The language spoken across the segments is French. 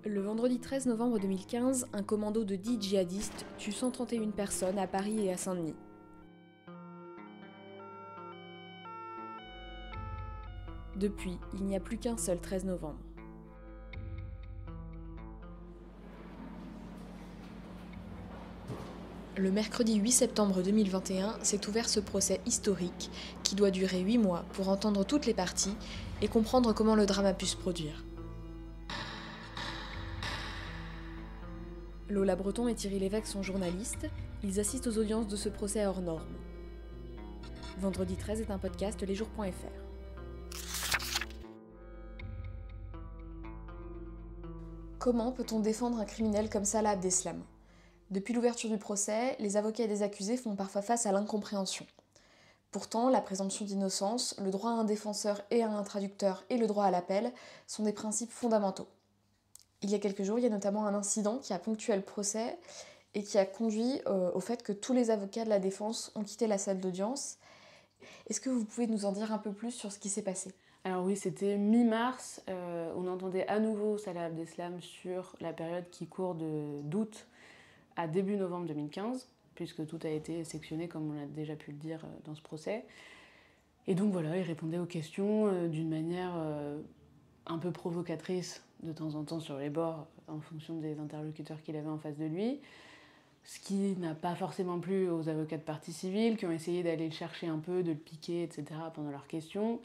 Le vendredi 13 novembre 2015, un commando de 10 djihadistes tue 131 personnes à Paris et à Saint-Denis. Depuis, il n'y a plus qu'un seul 13 novembre. Le mercredi 8 septembre 2021 s'est ouvert ce procès historique qui doit durer 8 mois pour entendre toutes les parties et comprendre comment le drame a pu se produire. Lola Breton et Thierry Lévesque sont journalistes, ils assistent aux audiences de ce procès hors norme. Vendredi 13 est un podcast lesjours.fr. Comment peut-on défendre un criminel comme Salah Abdeslam ? Depuis l'ouverture du procès, les avocats des accusés font parfois face à l'incompréhension. Pourtant, la présomption d'innocence, le droit à un défenseur et à un traducteur et le droit à l'appel sont des principes fondamentaux. Il y a quelques jours, il y a notamment un incident qui a ponctué le procès et qui a conduit au fait que tous les avocats de la défense ont quitté la salle d'audience. Est-ce que vous pouvez nous en dire un peu plus sur ce qui s'est passé ? Alors oui, c'était mi-mars, on entendait à nouveau Salah Abdeslam sur la période qui court d'août à début novembre 2015, puisque tout a été sectionné, comme on a déjà pu le dire dans ce procès. Et donc voilà, il répondait aux questions d'une manière un peu provocatrice, de temps en temps sur les bords, en fonction des interlocuteurs qu'il avait en face de lui. Ce qui n'a pas forcément plu aux avocats de partie civile, qui ont essayé d'aller le chercher un peu, de le piquer, etc. pendant leurs questions.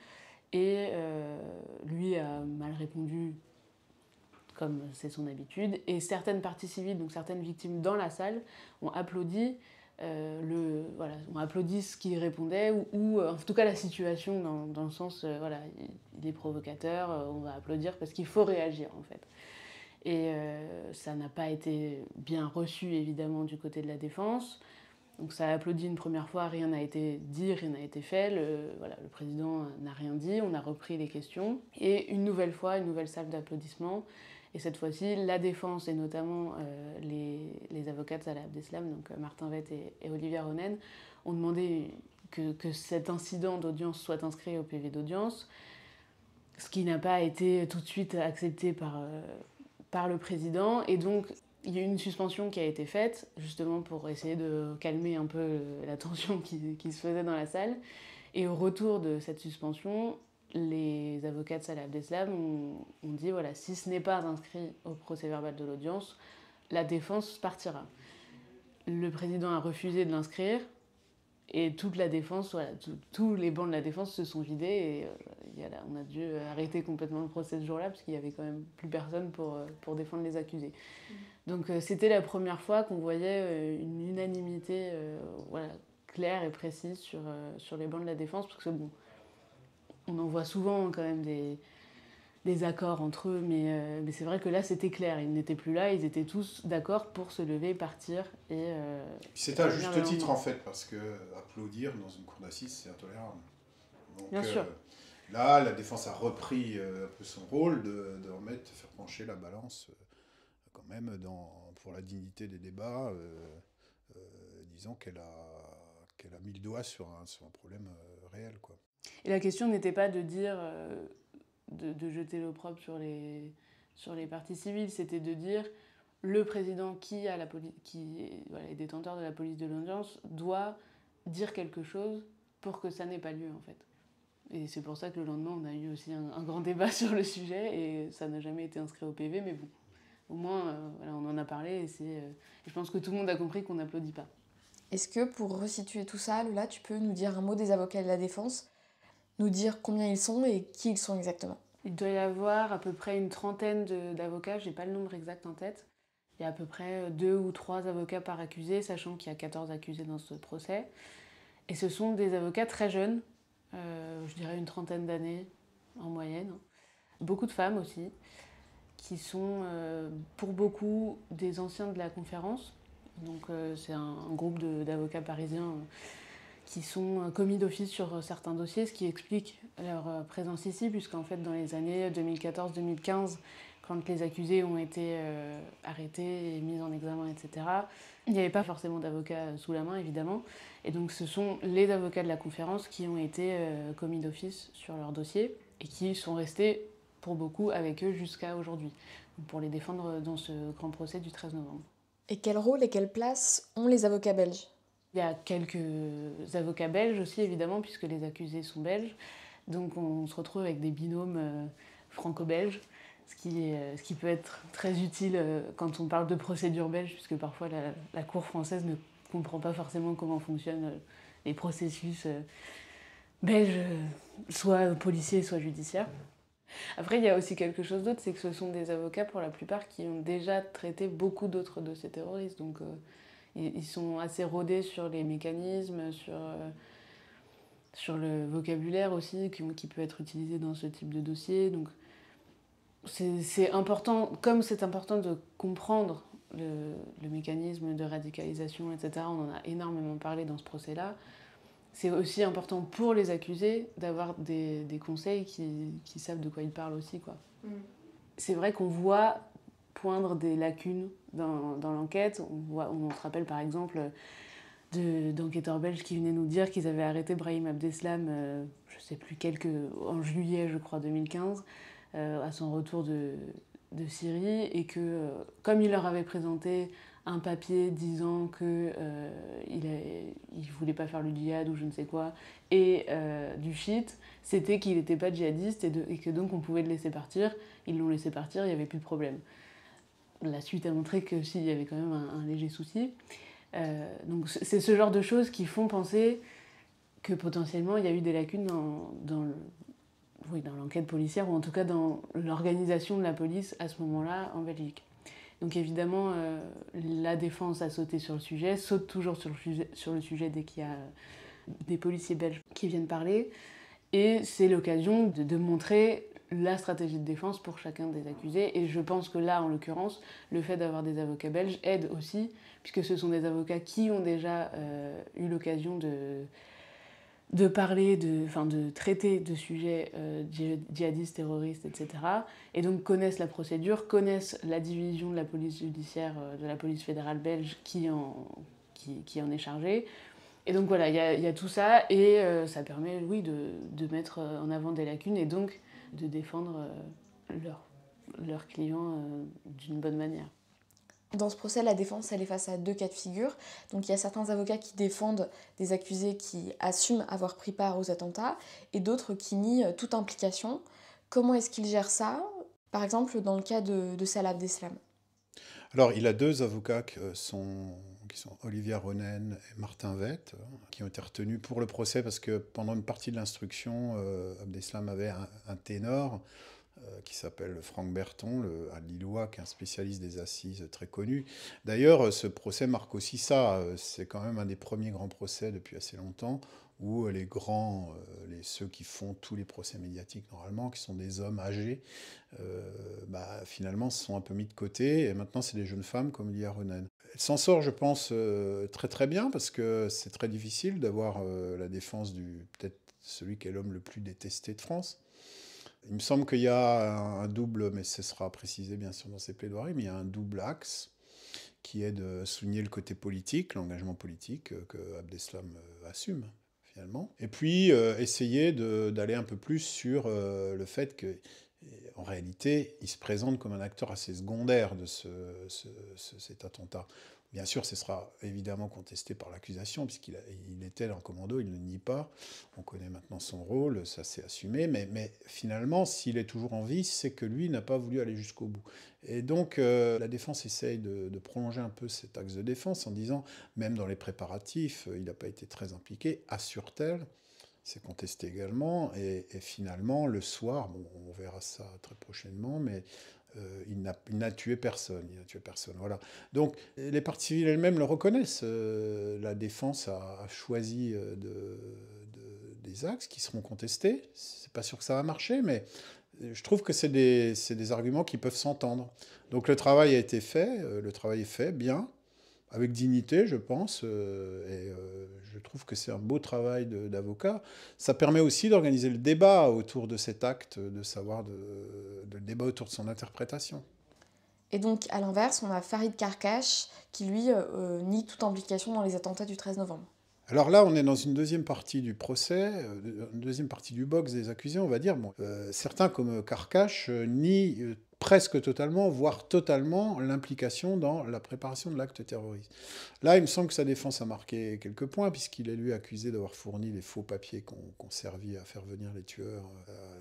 Et lui a mal répondu, comme c'est son habitude, et certaines parties civiles, donc certaines victimes dans la salle, ont applaudi, ont applaudi ce qu'il répondait, ou en tout cas la situation, dans le sens, il est provocateur, on va applaudir parce qu'il faut réagir en fait. Et ça n'a pas été bien reçu évidemment du côté de la défense. Donc ça a applaudi une première fois, rien n'a été dit, rien n'a été fait, le président n'a rien dit, on a repris les questions. Et une nouvelle fois, une nouvelle salve d'applaudissements. Et cette fois-ci, la défense, et notamment les avocats de Salah Abdeslam, donc Martin Vett et Olivia Ronen, ont demandé que cet incident d'audience soit inscrit au PV d'audience, ce qui n'a pas été tout de suite accepté par le président. Et donc, il y a eu une suspension qui a été faite, justement pour essayer de calmer un peu la tension qui se faisait dans la salle. Et au retour de cette suspension, les avocats de Salah Abdeslam ont dit, voilà, si ce n'est pas inscrit au procès-verbal de l'audience, la défense partira. Le président a refusé de l'inscrire, et toute la défense, tous les bancs de la défense se sont vidés, et on a dû arrêter complètement le procès ce jour-là, parce qu'il n'y avait quand même plus personne pour défendre les accusés. Donc c'était la première fois qu'on voyait une unanimité claire et précise sur les bancs de la défense, parce que bon, on en voit souvent quand même des accords entre eux, mais c'est vrai que là c'était clair, ils n'étaient plus là, ils étaient tous d'accord pour se lever, partir et... c'est à juste titre en fait, parce que applaudir dans une cour d'assises c'est intolérable. Donc, bien sûr. Là, la défense a repris un peu son rôle de faire pencher la balance quand même pour la dignité des débats, disons qu'elle a mis le doigt sur un problème réel, quoi. Et la question n'était pas de dire, de jeter l'opprobre sur les parties civiles, c'était de dire le président qui est détenteur de la police de l'audience doit dire quelque chose pour que ça n'ait pas lieu en fait. Et c'est pour ça que le lendemain on a eu aussi un grand débat sur le sujet et ça n'a jamais été inscrit au PV, mais bon, au moins on en a parlé et je pense que tout le monde a compris qu'on n'applaudit pas. Est-ce que pour resituer tout ça, Lola, tu peux nous dire un mot des avocats de la défense ? Nous dire combien ils sont et qui ils sont exactement. Il doit y avoir à peu près une trentaine d'avocats, j'ai pas le nombre exact en tête. Il y a à peu près 2 ou 3 avocats par accusé, sachant qu'il y a 14 accusés dans ce procès. Et ce sont des avocats très jeunes, je dirais une trentaine d'années en moyenne. Beaucoup de femmes aussi, qui sont pour beaucoup des anciens de la conférence. Donc c'est un groupe d'avocats parisiens qui sont commis d'office sur certains dossiers, ce qui explique leur présence ici, puisqu'en fait, dans les années 2014-2015, quand les accusés ont été arrêtés et mis en examen, etc., il n'y avait pas forcément d'avocats sous la main, évidemment. Et donc, ce sont les avocats de la conférence qui ont été commis d'office sur leur dossier et qui sont restés, pour beaucoup, avec eux jusqu'à aujourd'hui. pour les défendre dans ce grand procès du 13 novembre. Et quel rôle et quelle place ont les avocats belges? Il y a quelques avocats belges aussi, évidemment, puisque les accusés sont belges. Donc on se retrouve avec des binômes franco-belges, ce qui peut être très utile quand on parle de procédure belge, puisque parfois la Cour française ne comprend pas forcément comment fonctionnent les processus belges, soit policiers, soit judiciaires. Après, il y a aussi quelque chose d'autre, c'est que ce sont des avocats, pour la plupart, qui ont déjà traité beaucoup d'autres dossiers terroristes. Donc ils sont assez rodés sur les mécanismes, sur le vocabulaire aussi, qui peut être utilisé dans ce type de dossier. Donc c'est important, comme c'est important de comprendre le mécanisme de radicalisation, etc., on en a énormément parlé dans ce procès-là, c'est aussi important pour les accusés d'avoir des conseils qui savent de quoi ils parlent aussi, quoi. C'est vrai qu'on voit poindre des lacunes dans l'enquête. On se rappelle par exemple d'enquêteurs belges qui venaient nous dire qu'ils avaient arrêté Brahim Abdeslam, je ne sais plus, en juillet, je crois, 2015, à son retour de Syrie, et que comme il leur avait présenté un papier disant qu'il ne voulait pas faire le djihad ou je ne sais quoi, et du shit, c'était qu'il n'était pas djihadiste et que donc on pouvait le laisser partir. Ils l'ont laissé partir, il n'y avait plus de problème. La suite a montré que si, il y avait quand même un léger souci. Donc c'est ce genre de choses qui font penser que potentiellement il y a eu des lacunes dans l'enquête policière, ou en tout cas dans l'organisation de la police à ce moment-là en Belgique. Donc évidemment, la défense a sauté sur le sujet, saute toujours sur le sujet dès qu'il y a des policiers belges qui viennent parler, et c'est l'occasion de montrer la stratégie de défense pour chacun des accusés. Et je pense que là, en l'occurrence, le fait d'avoir des avocats belges aide aussi, puisque ce sont des avocats qui ont déjà eu l'occasion de parler, de traiter de sujets djihadistes, terroristes, etc. Et donc connaissent la procédure, connaissent la division de la police judiciaire, de la police fédérale belge qui en est chargée. Et donc voilà, il y a tout ça, et ça permet, oui, de mettre en avant des lacunes, et donc de défendre leurs clients d'une bonne manière. Dans ce procès, la défense elle est face à deux cas de figure. Donc il y a certains avocats qui défendent des accusés qui assument avoir pris part aux attentats, et d'autres qui nient toute implication. Comment est-ce qu'ils gèrent ça? Par exemple, dans le cas de Salah Abdeslam. Alors, il a deux avocats qui sont Olivier Ronen et Martin Vette, qui ont été retenus pour le procès parce que pendant une partie de l'instruction, Abdeslam avait un ténor qui s'appelle Franck Berton, un Lillois, qui est un spécialiste des assises très connu. D'ailleurs, ce procès marque aussi ça. C'est quand même un des premiers grands procès depuis assez longtemps où les grands, ceux qui font tous les procès médiatiques normalement, qui sont des hommes âgés, finalement se sont un peu mis de côté. Et maintenant, c'est des jeunes femmes comme Lia Ronen. Elle s'en sort, je pense, très très bien, parce que c'est très difficile d'avoir la défense peut-être celui qui est l'homme le plus détesté de France. Il me semble qu'il y a un double, mais ce sera précisé bien sûr dans ces plaidoiries, mais il y a un double axe qui est de souligner le côté politique, l'engagement politique que Abdeslam assume finalement, et puis essayer d'aller un peu plus sur le fait que, en réalité, il se présente comme un acteur assez secondaire de cet attentat. Bien sûr, ce sera évidemment contesté par l'accusation, puisqu'il était dans le commando, il ne le nie pas. On connaît maintenant son rôle, ça s'est assumé. Mais finalement, s'il est toujours en vie, c'est que lui n'a pas voulu aller jusqu'au bout. Et donc, la défense essaye de prolonger un peu cet axe de défense en disant, même dans les préparatifs, il n'a pas été très impliqué, assure-t-elle. C'est contesté également. Et finalement, le soir, bon, on verra ça très prochainement, mais il n'a tué personne. Voilà. Donc, les parties civiles elles-mêmes le reconnaissent. La défense a choisi des axes qui seront contestés. C'est pas sûr que ça va marcher, mais je trouve que c'est des arguments qui peuvent s'entendre. Donc, le travail a été fait. Le travail est fait bien, avec dignité, je pense, et je trouve que c'est un beau travail d'avocat. Ça permet aussi d'organiser le débat autour de cet acte, de débat autour de son interprétation. Et donc, à l'inverse, on a Farid Karkash qui, lui, nie toute implication dans les attentats du 13 novembre. Alors là, on est dans une deuxième partie du procès, une deuxième partie du box des accusés, on va dire. Bon, certains, comme Karkash, nient presque totalement, voire totalement, l'implication dans la préparation de l'acte terroriste. Là, il me semble que sa défense a marqué quelques points, puisqu'il est lui accusé d'avoir fourni les faux papiers qui ont servi à faire venir les tueurs,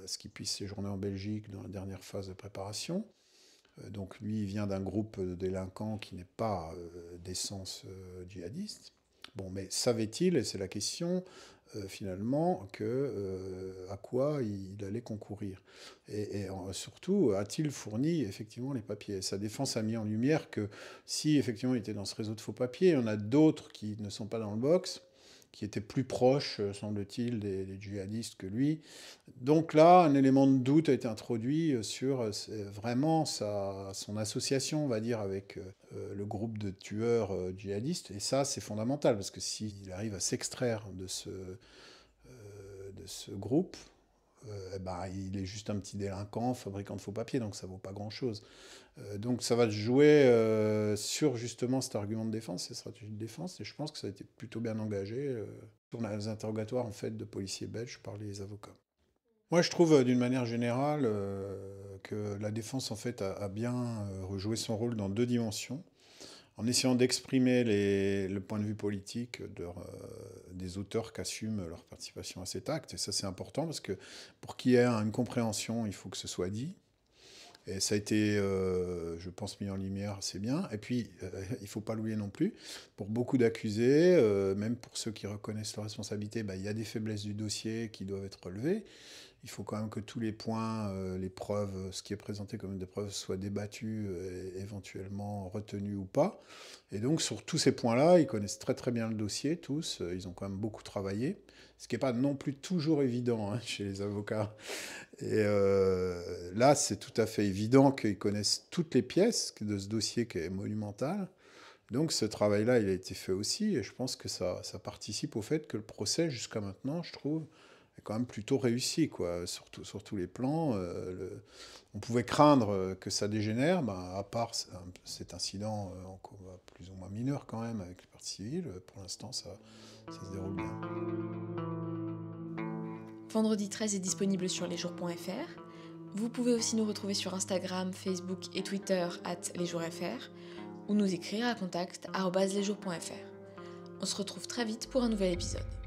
à ce qu'ils puissent séjourner en Belgique dans la dernière phase de préparation. Donc lui, il vient d'un groupe de délinquants qui n'est pas d'essence djihadiste. Bon, mais savait-il, et c'est la question, finalement, à quoi il allait concourir. Et surtout, a-t-il fourni effectivement les papiers? Sa défense a mis en lumière que si effectivement il était dans ce réseau de faux papiers, il y en a d'autres qui ne sont pas dans le box, qui étaient plus proches, semble-t-il, des djihadistes que lui. Donc là, un élément de doute a été introduit sur vraiment son association, on va dire, avec le groupe de tueurs djihadistes. Et ça, c'est fondamental, parce que s'il arrive à s'extraire de ce groupe, il est juste un petit délinquant, fabricant de faux papiers, donc ça vaut pas grand-chose. Donc ça va se jouer sur justement cet argument de défense, ces stratégies de défense, et je pense que ça a été plutôt bien engagé sur les interrogatoires en fait de policiers belges par les avocats. Moi, je trouve d'une manière générale que la défense en fait a bien rejoué son rôle dans deux dimensions, en essayant d'exprimer le point de vue politique des auteurs qui assument leur participation à cet acte. Et ça, c'est important, parce que pour qu'il y ait une compréhension, il faut que ce soit dit. Et ça a été, je pense, mis en lumière assez bien. Et puis, il ne faut pas l'oublier non plus, pour beaucoup d'accusés, même pour ceux qui reconnaissent leur responsabilité, il y a des faiblesses du dossier qui doivent être relevées. Il faut quand même que tous les points, les preuves, ce qui est présenté comme des preuves, soient débattus, et éventuellement retenus ou pas. Et donc, sur tous ces points-là, ils connaissent très très bien le dossier, tous. Ils ont quand même beaucoup travaillé, ce qui n'est pas non plus toujours évident chez les avocats. Et là, c'est tout à fait évident qu'ils connaissent toutes les pièces de ce dossier qui est monumental. Donc ce travail-là, il a été fait aussi, et je pense que ça participe au fait que le procès, jusqu'à maintenant, je trouve, est quand même plutôt réussi, quoi, sur tous les plans. On pouvait craindre que ça dégénère, à part cet incident plus ou moins mineur quand même avec les parties civiles. Pour l'instant, ça se déroule bien. Vendredi 13 est disponible sur lesjours.fr. Vous pouvez aussi nous retrouver sur Instagram, Facebook et Twitter @lesjoursfr ou nous écrire à contact@lesjours.fr. On se retrouve très vite pour un nouvel épisode.